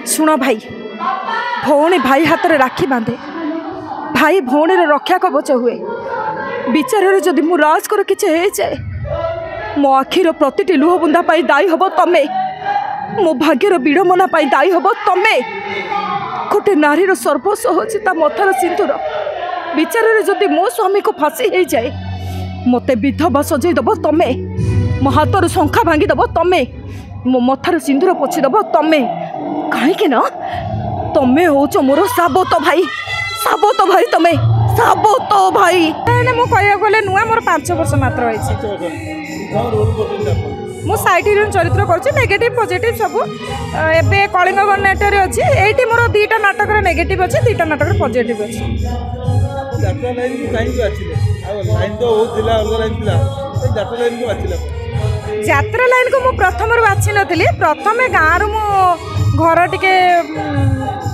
शुण भाई भौणी भाई हाथ में राखी बांधे भाई भौणी रक्षा कवच हुए विचार जदि मु राजकर किसी हो जाए मो आखिर प्रति लुह बुंदा दायी हम तमें मो भाग्यर विडंबना दायी हम तमें गोटे नारीर सर्वस्व होची ता मथार सिंदूर विचार जदि मो स्वामी को फांसी हो जाए मते विधवा सजई दब तमें मो हाथर शंखा भांगी दब तमें मो मथार सिंदूर पोछीदब तमें कहीं ना तमें होच मोर साबत भाई तमें साबत भाई मु कह गले नुआ मोर 5 वर्ष मात्र मु साइड हिरोइन चरित्र कर नेगेटिव पॉजिटिव सब एबे कलिंग गणनाट्य अच्छी ये मोर 2टा नाटक नेगेटिव अच्छी 2टा नाटक पॉजिटिव अच्छी यात्रा लाइन को मु प्रथम बाछि नथिली प्रथम गाँव मो घर टिके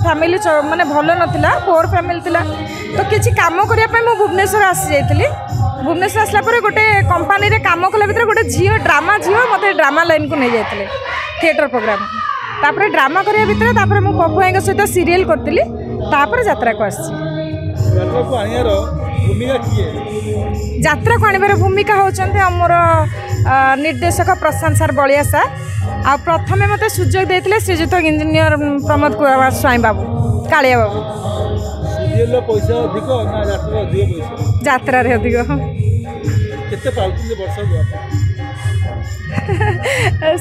फैमिली माने भल नथिला पोर फैमिली थिला तो किछि काम करिया पे मु भुवनेश्वर आसी जाइतिली भुवनेश्वर आसला परे गोटे कंपनी रे काम कला भितर गोटे झियो ड्रामा झियो मते ड्रामा लाइन को नहीं जाइतिले थिएटर प्रोग्राम तापर ड्रामा करिया भितर तापर मु पप्पू भाई सहित सीरियल करतिली तापर यात्रा को आसी यात्रा को आनिबार भूमिका होचंते हमर निर्देशक प्रशांत सर बलिया सर आ प्रथमे मते सुजोग देथिले श्रीजुत इंजीनियर प्रमोद कुमार स्वाई बाबू कालिया बाबू सीरियल पैसा अधिक ना यात्रा अधिक पैसा यात्रा रे अधिक केते पाउछन वर्ष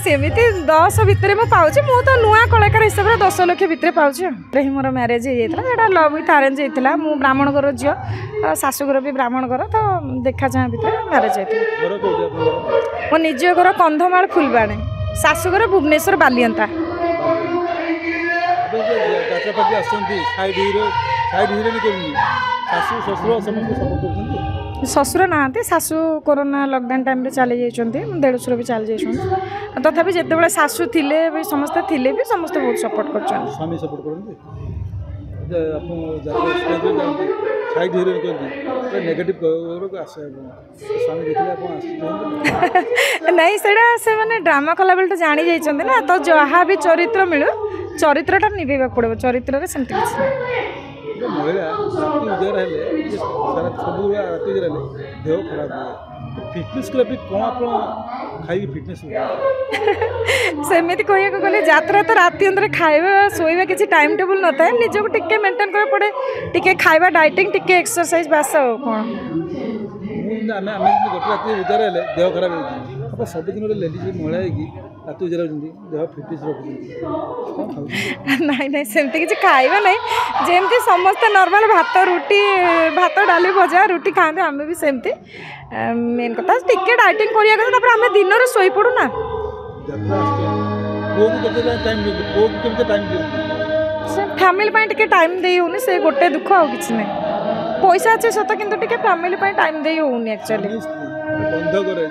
सेमिति 10 भितर मु पाउछि मु तो नुआ कलाकार हिसाब रे 10 लाख भितर पाउछि रही मोर marriage hey जेतला Etah love with arrange हेतला मु ब्राह्मण घर झियो सासुघर भी ब्राह्मण घर तो देखा चाह भितर मैरिज हेतला घर कोठी मो निज घर कंधमाल फुलबाणी सासुघर भुवनेश्वर बालियंता गाछापाती आसंती साइड हीरो करनी सासु ससुर समस्त सपोर्ट करछंती ससुर ना सासु कोरोना लॉकडाउन टाइम रे चली जाइछंती देढ़सुर भी चली जाइछंती तथापि जेते बेले सासु थिले भी समस्त बहुत सपोर्ट करछंती स्वामी सपोर्ट करनती जे आपन जाते साइड हीरो करनी नेगेटिव को आसे स्वामी देखले आपन आसी नहीं सेडा से माने ड्रामा कला बेल तो जानी जाइछंती ना तो जहा भी चरित्र मिलु चरित्रटा निभेबा पड़बो चरित्र रे सेमति किछ महिला राति उजार हेले सारा सब राति उजार हेले देह खराब हुए फिटनेस के लिए कौन आप खाई फिटनेस सेमिति कहिया को गले यात्रा तो राति अंदर खाइबा सोइबा किछि टाइम टेबल न थाए निजो को टिके मेंटेन करे पड़े टिके खाइबा डाइटिंग टिके एक्सरसाइज बास कोन आमे गोटे राति उजार हेले देह खराब हो आप सब दिन लेडीज महिला है कि राति उजार देह फिटनेस रखुछन नहीं नहीं सेमती किछि खाइबा नहीं जेमती समस्त नॉर्मल भात डाली भजा रुटी खाते आम भी सेमती मेन कथा टिके डाइटिंग करिया कथा तापर आमे दिन रे सोई पडू ना फैमिली पाई टिके टाइम देई होनी से गोटे दुख आ किछि नहीं पैसा अच्छे सत किंतु टिके फैमिली पाई टाइम देई होनी एक्चुअली बंध करे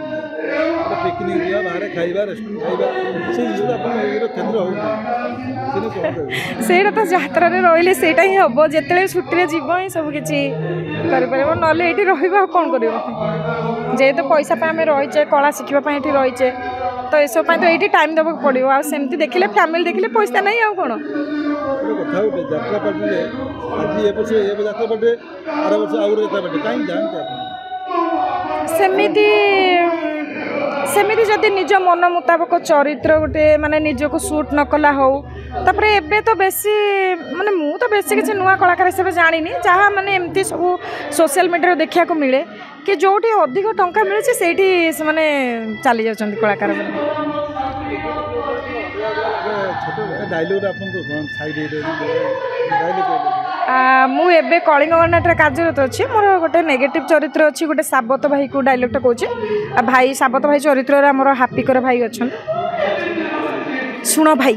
पिकनिक या बाहर खाइबा रेस्टोरेंट खाइबा से जिस अपन केंद्र हो सेटा तो यात्रा रे रहिले सेटा ही हबो जेतले छुट्टी रे जीव ही सब किछि करि परबो नले एठी रहिबा कोन करबो जे तो पैसा पे हमें रहिचे कला शिखिबा पे एठी रहिचे तो ए सब पे तो एठी टाइम देबो पड़िबो आ सेमति देखिले फैमिली देखिले पैसा नहीं आ कोन कथा उठे यात्रा पार्टी रे आज ए वर्ष यात्रा पार्टी आर वर्ष आउर यात्रा पार्टी काई जानते आप सेमिति जदि निज मन मुताबक चरित्र गोटे माने निजको सूट न कला हो तापरे एबे तो बेसी माने मु तो बेसी किछि नुआ कलाकार हिसाब जानिनी जहाँ माने एमती सब सोशल मीडिया देखा को मिले कि जोटी अधिक टंका मिले सेठी से माने चली जाउछंती कलाकार डायलॉग आपन को साइड डायलॉग मु एबे कलिंग गणनाट्य कार्यरत अच्छी मोर गोटे नेगेटिव चरित्र अच्छी गोटे साबत भाई को डायलॉगटा कहूँ भाई साबत भाई चरित्र मोर हापिकर भाई अच्छा शुण भाई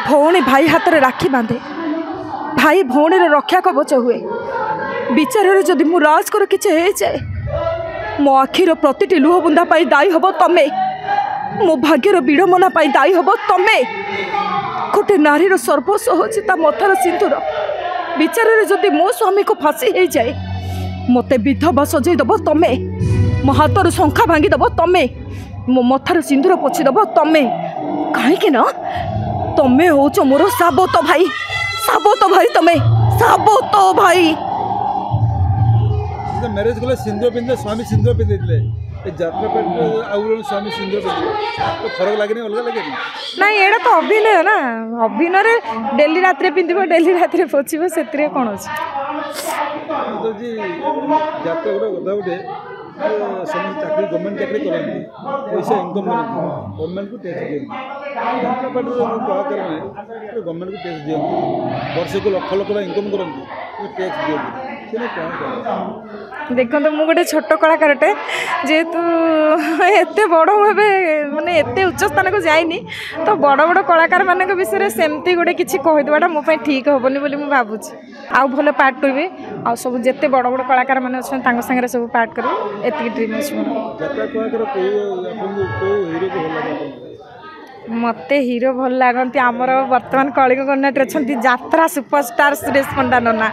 भौणी भाई हाथ में राखी बांधे भाई भौणी रक्षा कवच हुए विचार जदि मु राजकर किसी हो जाए मो आखिर प्रति लुह बुंदा दायी हम तमें मो भाग्यर विडंबना दायी हम तमें गोटे नारीर सर्वस्व होची ता मथार सिंदूर विचार जदि मो स्वामी को फांसी हो जाए मते विधवा सजई दब तमें मो हाथर शंखा भांगी दब तमें मो मथार सिंदूर पोछीदब तमें कहीं ना तमें होच मोर साबत भाई तमें साबत भाई। मैरेज कले सिंदूर पिंधे स्वामी सिंदूर पिंधे जात्रा पे आउ स्वामी सिंदूर पिंधे तो फरक लगे अलग लगे ନାଇଁ ଏଇଟା ତ ଅଭିନୟ ନା ଅଭିନୟରେ ଡେଲି ରାତିରେ ପିନ୍ଧିବ ଡେଲି ରାତିରେ ପୋଛିବ ସେଥିରେ କ'ଣ ଅଛି। जी जात्रा गोटे कथा गोटे समस्त चाकरी गवर्नमेंट चाकरी करती पैसा इनकम करती गवर्नमेंट को टैक्स दिखती जात्रा पार्टी कलाकार मैंने गवर्नमेंट को टैक्स दिखती वर्ष को लक्ष लक्ष इनकम करती टैक्स दिखती देखो मु गोटे छोट कलाकारटे जेहेतु एते बड़ भावे माने एते उच्च स्थान को जाइनी तो बड़ बड़ कलाकार मान विषय सेमती गोटे किसी कहीदेवाटा मो ठीक हेनी बोली मुझे भावुची आउ भल पार्ट करी आ सब जिते बड़ बड़ कलाकार मैंने अच्छा सागे सब पार्ट करी एति ड्रीम अच्छे मते हीरो भल लगती आमर बर्तमान कलिंग कर्नाटक अच्छा जात्रा सुपरस्टार सुरेश पंडा नना।